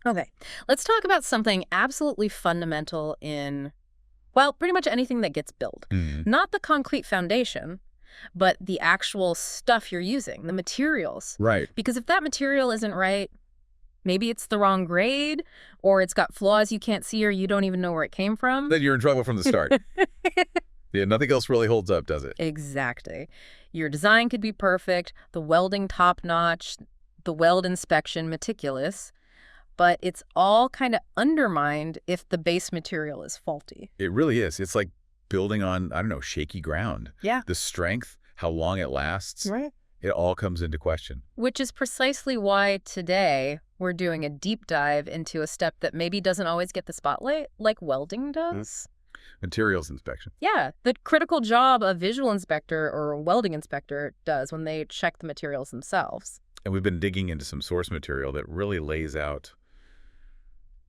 Okay, let's talk about something absolutely fundamental in, well, pretty much anything that gets built. Hmm. Not the concrete foundation, but the actual stuff you're using, the materials. Right. Because if that material isn't right, maybe it's the wrong grade, or it's got flaws you can't see, or you don't even know where it came from. Then you're in trouble from the start. Yeah, nothing else really holds up, does it? Exactly. Your design could be perfect, the welding top-notch, the weld inspection meticulous, but it's all kind of undermined if the base material is faulty. It really is. It's like building on, I don't know, shaky ground. Yeah. The strength, how long it lasts, Right. it all comes into question. Which is precisely why today we're doing a deep dive into a step that maybe doesn't always get the spotlight, like welding does. Materials inspection. Yeah, the critical job a visual inspector or a welding inspector does when they check the materials themselves. And we've been digging into some source material that really lays out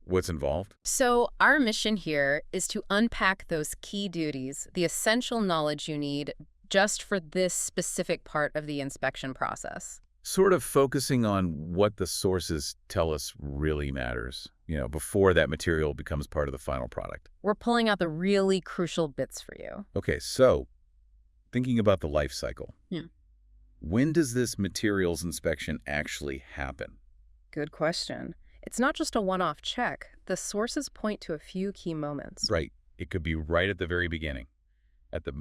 what's involved. So our mission here is to unpack those key duties, the essential knowledge you need just for this specific part of the inspection process. Sort of focusing on what the sources tell us really matters, before that material becomes part of the final product. We're pulling out the really crucial bits for you. Okay, so thinking about the life cycle. Yeah. When does this materials inspection actually happen? Good question. It's not just a one-off check. The sources point to a few key moments. Right. It could be right at the very beginning.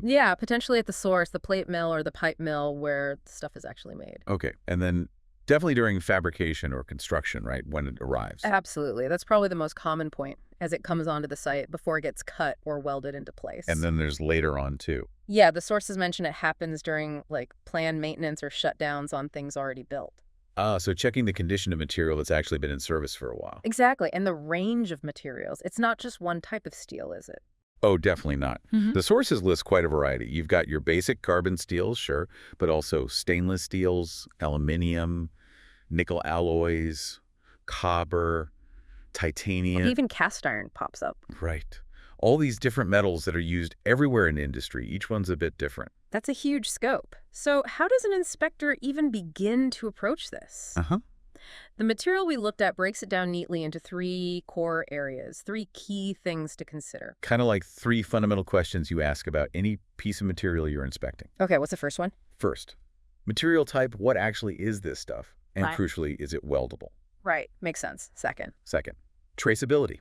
Yeah, potentially at the source, the plate mill or the pipe mill where the stuff is actually made. Okay, and then definitely during fabrication or construction, right, when it arrives. Absolutely. That's probably the most common point as it comes onto the site before it gets cut or welded into place. And then there's later on, too. Yeah, the sources mention it happens during, like, planned maintenance or shutdowns on things already built. So checking the condition of material that's actually been in service for a while. Exactly. And the range of materials. It's not just one type of steel, is it? Oh, definitely not. Mhm. The sources list quite a variety. You've got your basic carbon steels, sure, but also stainless steels, aluminum, nickel alloys, copper, titanium. Even cast iron pops up. Right. All these different metals that are used everywhere in industry. Each one's a bit different. That's a huge scope. So how does an inspector even begin to approach this? Uh-huh. The material we looked at breaks it down neatly into three core areas, three key things to consider. Kind of like 3 fundamental questions you ask about any piece of material you're inspecting. Okay, what's the first one? First, material type, what actually is this stuff? And Right. crucially, is it weldable? Right, makes sense. Second. Second, traceability.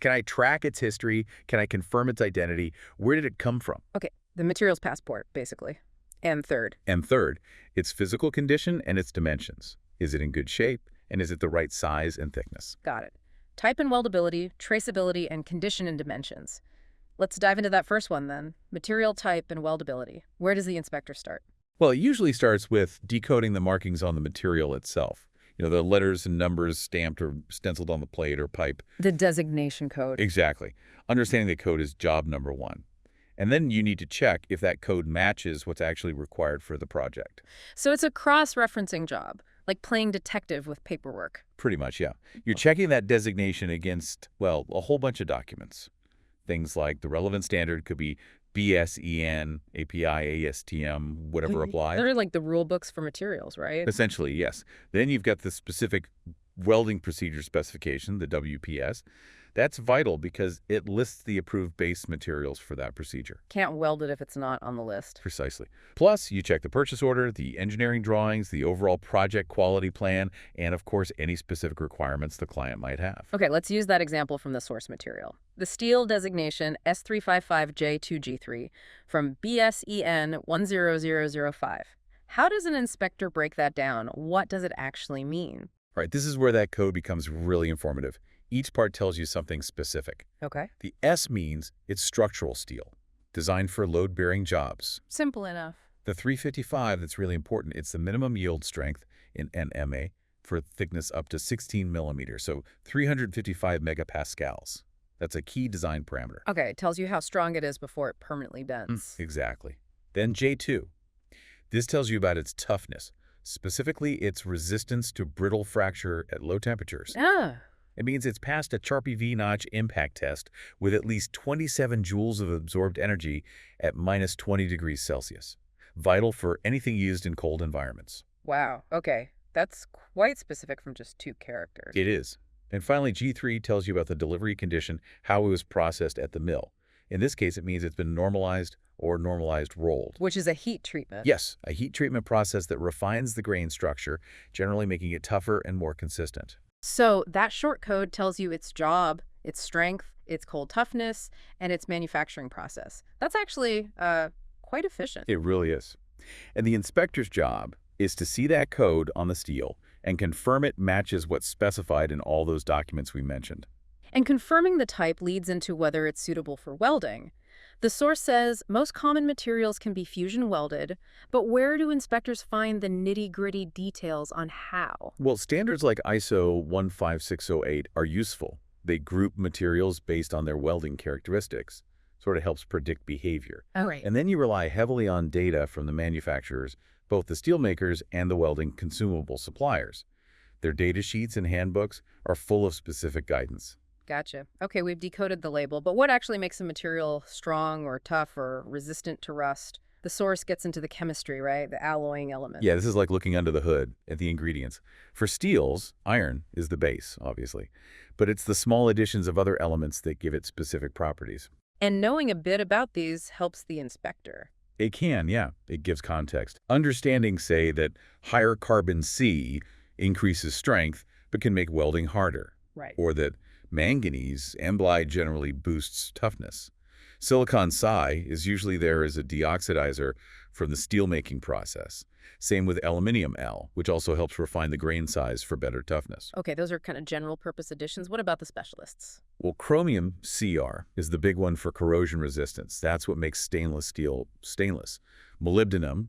Can I track its history? Can I confirm its identity? Where did it come from? Okay, the materials passport, basically. And third. And third, its physical condition and its dimensions. Is it in good shape? And is it the right size and thickness? Got it. Type and weldability, traceability, and condition and dimensions. Let's dive into that first one then. Material type and weldability. Where does the inspector start? Well, it usually starts with decoding the markings on the material itself. The letters and numbers stamped or stenciled on the plate or pipe. The designation code. Exactly. Understanding the code is job number 1. And then you need to check if that code matches what's actually required for the project. So it's a cross-referencing job, like playing detective with paperwork. Pretty much, yeah. You're checking that designation against, well, a whole bunch of documents. Things like the relevant standard could be BSEN, API, ASTM, whatever applies. They're like the rule books for materials, right? Essentially, yes. Then you've got the specific welding procedure specification, the WPS. That's vital because it lists the approved base materials for that procedure. Can't weld it if it's not on the list. Precisely. Plus, you check the purchase order, the engineering drawings, the overall project quality plan, and of course, any specific requirements the client might have. Okay, let's use that example from the source material. The steel designation S355J2G3 from BSEN 10005. How does an inspector break that down? What does it actually mean? Right, this is where that code becomes really informative. Each part tells you something specific. Okay. The S means it's structural steel, designed for load-bearing jobs. Simple enough. The 355, that's really important. It's the minimum yield strength in NMA for thickness up to 16 millimeters, so 355 megapascals. That's a key design parameter. Okay, it tells you how strong it is before it permanently bends. Exactly. Then J2. This tells you about its toughness, specifically its resistance to brittle fracture at low temperatures. Ah, It means it's passed a Sharpie V-notch impact test with at least 27 joules of absorbed energy at minus 20 degrees Celsius. Vital for anything used in cold environments. wow. Okay, that's quite specific from just 2 characters. It is. And finally, G3 tells you about the delivery condition, how it was processed at the mill. In this case, it means it's been normalized or normalized rolled. Which is a heat treatment. Yes, a heat treatment process that refines the grain structure, generally making it tougher and more consistent. So that short code tells you its job, its strength, its cold toughness, and its manufacturing process. That's actually quite efficient. It really is. And the inspector's job is to see that code on the steel and confirm it matches what's specified in all those documents we mentioned. And confirming the type leads into whether it's suitable for welding. The source says most common materials can be fusion welded, but where do inspectors find the nitty-gritty details on how? Well, standards like ISO 15608 are useful. They group materials based on their welding characteristics. Sort of helps predict behavior. Oh, right. And then you rely heavily on data from the manufacturers, both the steelmakers and the welding consumable suppliers. Their data sheets and handbooks are full of specific guidance. Gotcha. Okay, we've decoded the label, but what actually makes a material strong or tough or resistant to rust? The source gets into the chemistry, right? The alloying element. Yeah, this is like looking under the hood at the ingredients. For steels, iron is the base, obviously, but it's the small additions of other elements that give it specific properties. And knowing a bit about these helps the inspector. It can, yeah. It gives context. Understanding, say, that higher carbon C increases strength but can make welding harder. Right. Or that manganese amblite generally boosts toughness. Silicon Si is usually there as a deoxidizer from the steelmaking process. Same with aluminium Al, which also helps refine the grain size for better toughness. Okay, those are kind of general purpose additions. What about the specialists? Well, chromium Cr is the big one for corrosion resistance. That's what makes stainless steel stainless. Molybdenum,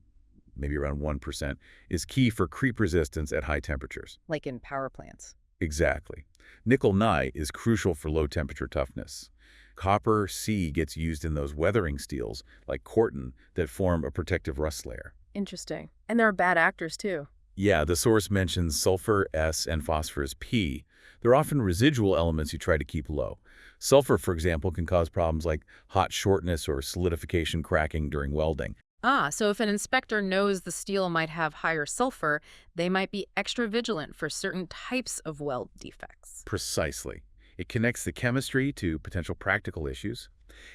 maybe around 1%, is key for creep resistance at high temperatures. Like in power plants. Exactly. Nickel Ni is crucial for low temperature toughness. Copper C gets used in those weathering steels, like corten, that form a protective rust layer. Interesting. And there are bad actors, too. Yeah, the source mentions sulfur S and phosphorus P. They're often residual elements you try to keep low. Sulfur, for example, can cause problems like hot shortness or solidification cracking during welding. Ah, so if an inspector knows the steel might have higher sulfur, they might be extra vigilant for certain types of weld defects. Precisely. It connects the chemistry to potential practical issues.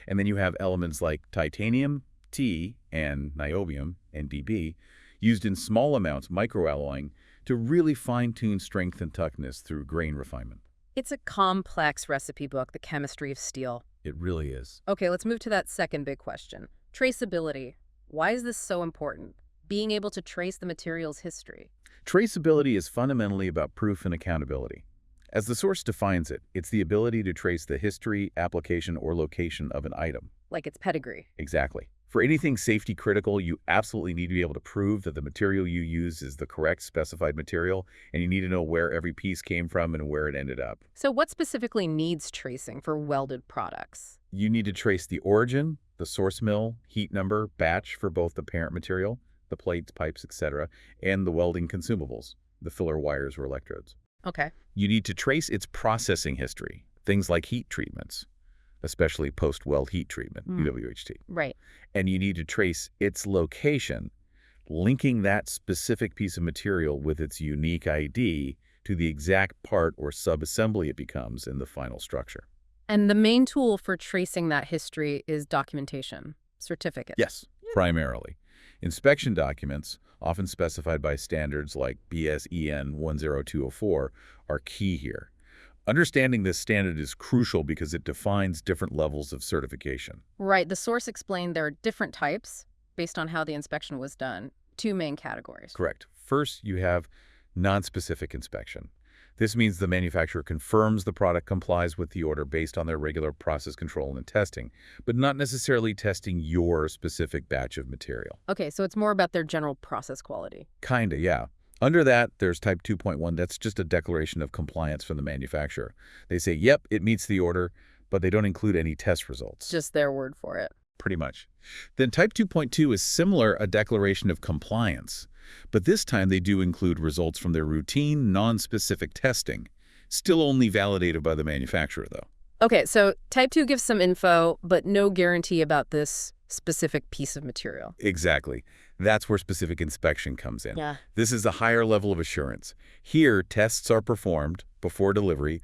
And then you have elements like titanium, T, and niobium, NDB, used in small amounts, microalloying, to really fine-tune strength and toughness through grain refinement. It's a complex recipe book, the chemistry of steel. It really is. Okay, let's move to that second big question. Traceability. Why is this so important? Being able to trace the material's history. Traceability is fundamentally about proof and accountability. As the source defines it, it's the ability to trace the history, application, or location of an item. Like its pedigree. Exactly. For anything safety critical, you absolutely need to be able to prove that the material you use is the correct specified material, and you need to know where every piece came from and where it ended up. So what specifically needs tracing for welded products? You need to trace the origin, the source mill, heat number, batch for both the parent material, the plates, pipes, etc., and the welding consumables, the filler wires or electrodes. Okay. You need to trace its processing history, things like heat treatments, especially post-weld heat treatment, UWHT. Right. And you need to trace its location, linking that specific piece of material with its unique ID to the exact part or subassembly it becomes in the final structure. And the main tool for tracing that history is documentation, certificates. Yes, primarily. Inspection documents, often specified by standards like BSEN 10204, are key here. Understanding this standard is crucial because it defines different levels of certification. Right. The source explained there are different types based on how the inspection was done. Two main categories. Correct. First, you have non-specific inspection. This means the manufacturer confirms the product complies with the order based on their regular process control and testing, but not necessarily testing your specific batch of material. Okay, so it's more about their general process quality. Kinda, yeah. Under that, there's Type 2.1. That's just a declaration of compliance from the manufacturer. They say, yep, it meets the order, but they don't include any test results. Just their word for it. Pretty much. Then Type 2.2 is similar, a declaration of compliance. But this time they do include results from their routine, non-specific testing. Still only validated by the manufacturer, though. Okay, so Type 2 gives some info, but no guarantee about this specific piece of material. Exactly. That's where specific inspection comes in. Yeah. This is a higher level of assurance. Here, tests are performed before delivery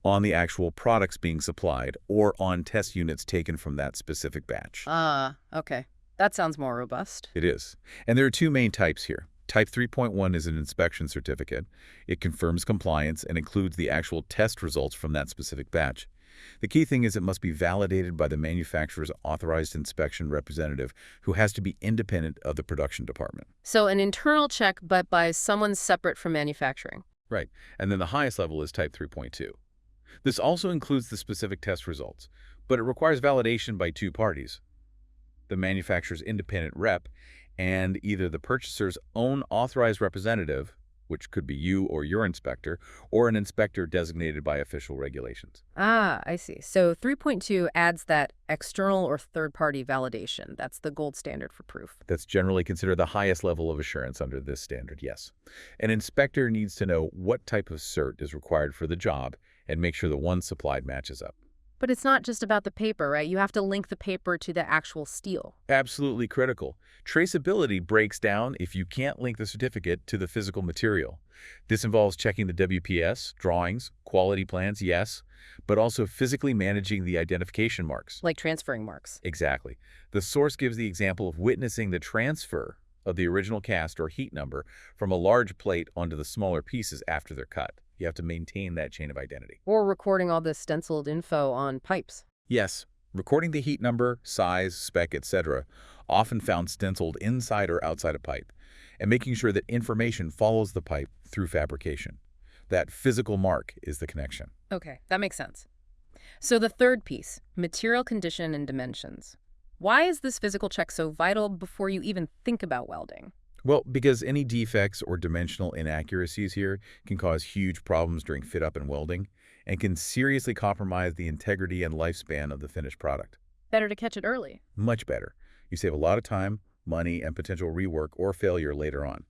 on the actual products being supplied or on test units taken from that specific batch. Ah, okay. That sounds more robust. It is. And there are two main types here. Type 3.1 is an inspection certificate. It confirms compliance and includes the actual test results from that specific batch. The key thing is it must be validated by the manufacturer's authorized inspection representative, who has to be independent of the production department. So an internal check, but by someone separate from manufacturing. Right. And then the highest level is Type 3.2. This also includes the specific test results, but it requires validation by two parties: the manufacturer's independent rep and either the purchaser's own authorized representative, which could be you or your inspector, or an inspector designated by official regulations. Ah, I see. So 3.2 adds that external or third-party validation. That's the gold standard for proof. That's generally considered the highest level of assurance under this standard, yes. An inspector needs to know what type of cert is required for the job and make sure the one supplied matches up. But it's not just about the paper, right? You have to link the paper to the actual steel. Absolutely critical. Traceability breaks down if you can't link the certificate to the physical material. This involves checking the WPS, drawings, quality plans, yes, but also physically managing the identification marks. Like transferring marks. Exactly. The source gives the example of witnessing the transfer of the original cast or heat number from a large plate onto the smaller pieces after they're cut. You have to maintain that chain of identity. Or recording all this stenciled info on pipes. Yes, recording the heat number, size, spec, etc., often found stenciled inside or outside a pipe, and making sure that information follows the pipe through fabrication. That physical mark is the connection. Okay, that makes sense. So the third piece, material condition and dimensions. Why is this physical check so vital before you even think about welding? Well, because any defects or dimensional inaccuracies here can cause huge problems during fit-up and welding and can seriously compromise the integrity and lifespan of the finished product. Better to catch it early. Much better. You save a lot of time, money, and potential rework or failure later on.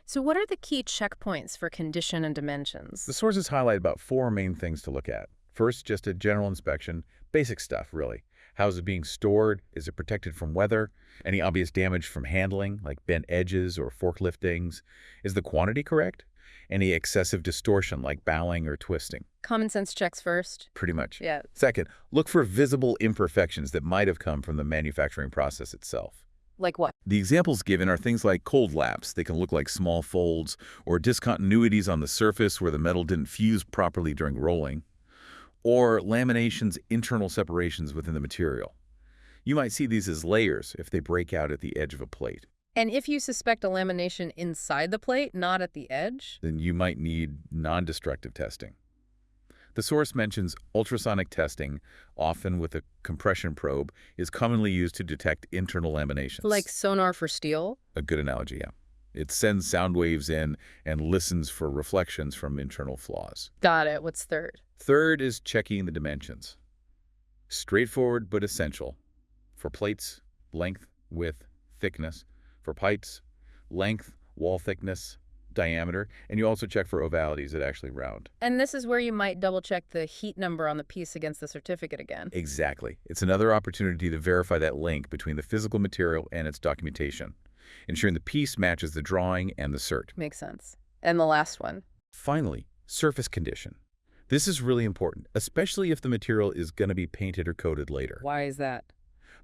So what are the key checkpoints for condition and dimensions? The sources highlight about four main things to look at. First, just a general inspection. Basic stuff, really. How is it being stored? Is it protected from weather? Any obvious damage from handling, like bent edges or forklift dings? Is the quantity correct? Any excessive distortion, like bowing or twisting? Common sense checks first. Pretty much. Yeah. Second, look for visible imperfections that might have come from the manufacturing process itself. Like what? The examples given are things like cold laps. They can look like small folds, or discontinuities on the surface where the metal didn't fuse properly during rolling, or lamination's internal separations within the material. You might see these as layers if they break out at the edge of a plate. And if you suspect a lamination inside the plate, not at the edge? Then you might need non-destructive testing. The source mentions ultrasonic testing, often with a compression probe, is commonly used to detect internal laminations. Like sonar for steel? A good analogy, yeah. It sends sound waves in and listens for reflections from internal flaws. Got it. What's third? Third is checking the dimensions. Straightforward but essential. For plates, length, width, thickness. For pipes, length, wall thickness, diameter, and you also check for ovalities that actually round. And this is where you might double-check the heat number on the piece against the certificate again. Exactly. It's another opportunity to verify that link between the physical material and its documentation, ensuring the piece matches the drawing and the cert. Makes sense. And the last one? Finally, surface condition. This is really important, especially if the material is going to be painted or coated later. Why is that?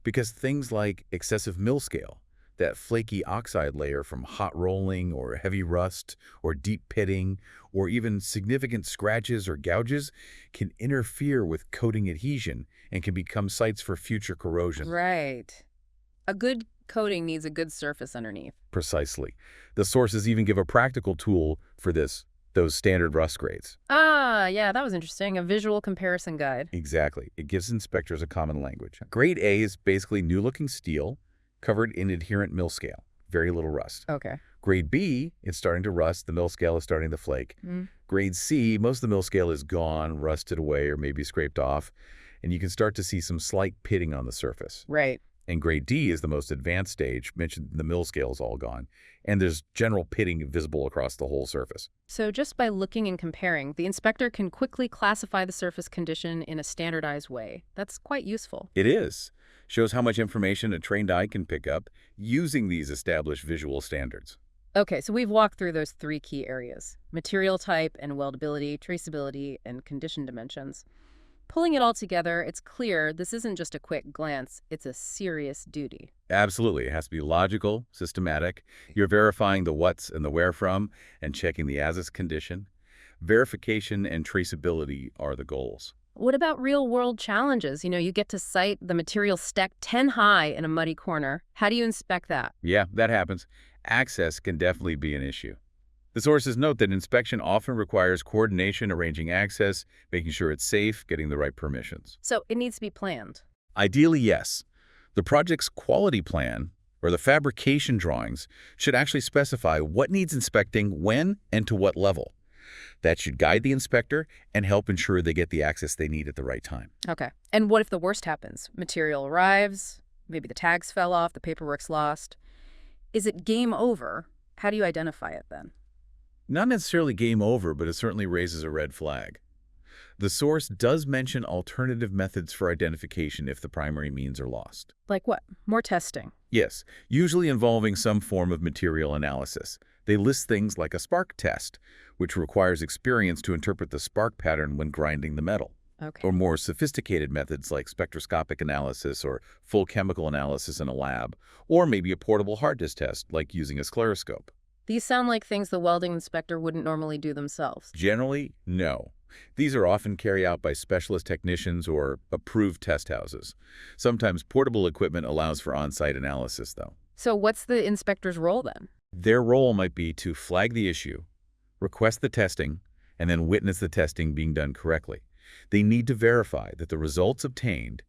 Because things like excessive mill scale, that flaky oxide layer from hot rolling or heavy rust or deep pitting or even significant scratches or gouges can interfere with coating adhesion and can become sites for future corrosion. Right. A good coating needs a good surface underneath. Precisely. The sources even give a practical tool for this, those standard rust grades. Ah, yeah, that was interesting. A visual comparison guide. Exactly. It gives inspectors a common language. Grade A is basically new-looking steel covered in adherent mill scale. Very little rust. Okay. Grade B, it's starting to rust. The mill scale is starting to flake. Grade C, most of the mill scale is gone, rusted away, or maybe scraped off, and you can start to see some slight pitting on the surface. Right. And grade D is the most advanced stage. Mentioned the mill scale is all gone, and there's general pitting visible across the whole surface. So just by looking and comparing, the inspector can quickly classify the surface condition in a standardized way. That's quite useful. It is. Shows how much information a trained eye can pick up using these established visual standards. Okay, so we've walked through those three key areas: material type and weldability, traceability, and condition dimensions. Pulling it all together, it's clear this isn't just a quick glance, it's a serious duty. Absolutely. It has to be logical, systematic. You're verifying the what's and the where from and checking the as is condition. Verification and traceability are the goals. What about real world challenges? You get to site the material stacked 10 high in a muddy corner. How do you inspect that? Yeah, that happens. Access can definitely be an issue. The sources note that inspection often requires coordination, arranging access, making sure it's safe, getting the right permissions. So it needs to be planned. Ideally, yes. The project's quality plan, or the fabrication drawings, should actually specify what needs inspecting, when, and to what level. That should guide the inspector and help ensure they get the access they need at the right time. Okay. And what if the worst happens? Material arrives, maybe the tags fell off, the paperwork's lost. Is it game over? How do you identify it then? Not necessarily game over, but it certainly raises a red flag. The source does mention alternative methods for identification if the primary means are lost. Like what? More testing. Yes, usually involving some form of material analysis. They list things like a spark test, which requires experience to interpret the spark pattern when grinding the metal. Okay. Or more sophisticated methods like spectroscopic analysis or full chemical analysis in a lab, or maybe a portable hard disk test like using a scleroscope. These sound like things the welding inspector wouldn't normally do themselves. Generally, no. These are often carried out by specialist technicians or approved test houses. Sometimes portable equipment allows for on-site analysis, though. So what's the inspector's role then? Their role might be to flag the issue, request the testing, and then witness the testing being done correctly. They need to verify that the results obtained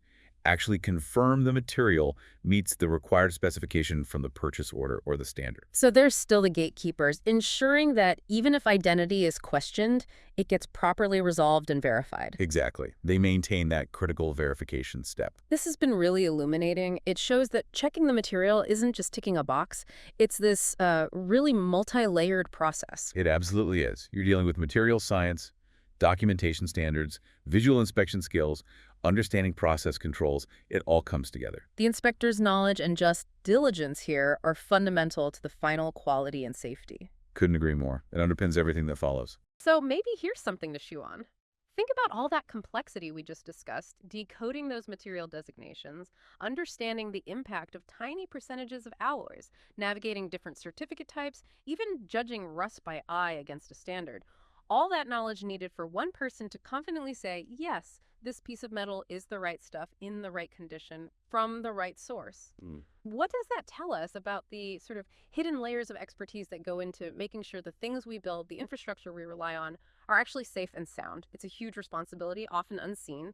actually confirm the material meets the required specification from the purchase order or the standard. So they're still the gatekeepers, ensuring that even if identity is questioned, it gets properly resolved and verified. Exactly. They maintain that critical verification step. This has been really illuminating. It shows that checking the material isn't just ticking a box. It's this really multi-layered process. It absolutely is. You're dealing with material science, documentation standards, visual inspection skills, understanding process controls. It all comes together. The inspector's knowledge and just diligence here are fundamental to the final quality and safety. Couldn't agree more. It underpins everything that follows. So maybe here's something to chew on. Think about all that complexity we just discussed, decoding those material designations, understanding the impact of tiny percentages of alloys, navigating different certificate types, even judging rust by eye against a standard. All that knowledge needed for one person to confidently say, yes, this piece of metal is the right stuff in the right condition from the right source. What does that tell us about the sort of hidden layers of expertise that go into making sure the things we build, the infrastructure we rely on, are actually safe and sound? It's a huge responsibility, often unseen.